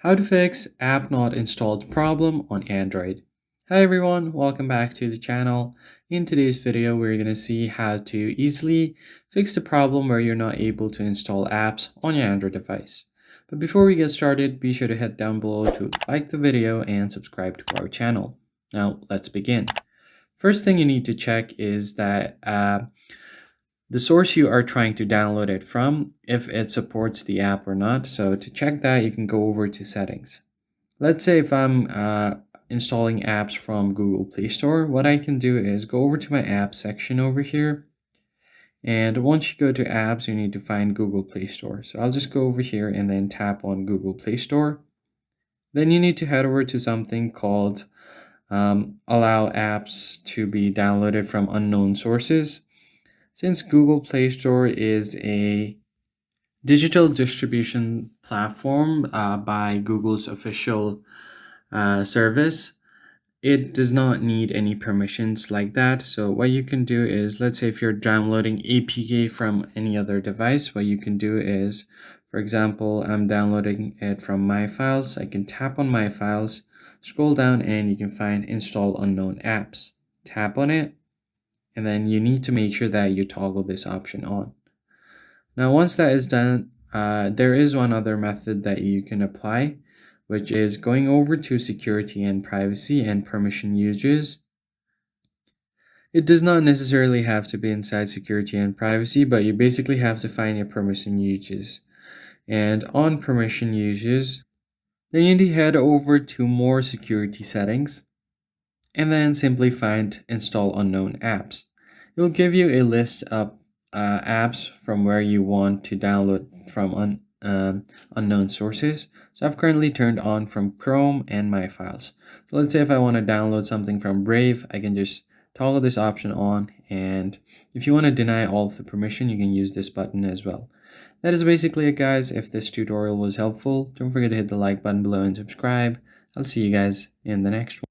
How to fix app not installed problem on Android. Hi everyone, welcome back to the channel. In today's video, we're going to see how to easily fix the problem where you're not able to install apps on your Android device. But before we get started, be sure to head down below to like the video and subscribe to our channel. Now, let's begin. First thing you need to check is that the source you are trying to download it from, if it supports the app or not. So to check that, you can go over to settings. Let's say if I'm installing apps from Google Play Store, what I can do is go over to my apps section over here. And once you go to apps, you need to find Google Play Store. So I'll just go over here and then tap on Google Play Store. Then you need to head over to something called allow apps to be downloaded from unknown sources. Since Google Play Store is a digital distribution platform by Google's official service, it does not need any permissions like that. So what you can do is, let's say if you're downloading APK from any other device, what you can do is, for example, I'm downloading it from My Files. I can tap on My Files, scroll down, and you can find Install Unknown Apps. Tap on it, and then you need to make sure that you toggle this option on. Now, once that is done, there is one other method that you can apply, which is going over to security and privacy and permission uses. It does not necessarily have to be inside security and privacy, but you basically have to find your permission uses. And on permission uses, then you need to head over to more security settings and then simply find install unknown apps. It will give you a list of apps from where you want to download from unknown sources. So I've currently turned on from Chrome and My Files. So let's say if I want to download something from Brave, I can just toggle this option on, and if you want to deny all of the permission, you can use this button as well. That is basically it, guys. If this tutorial was helpful, don't forget to hit the like button below and subscribe. I'll see you guys in the next one.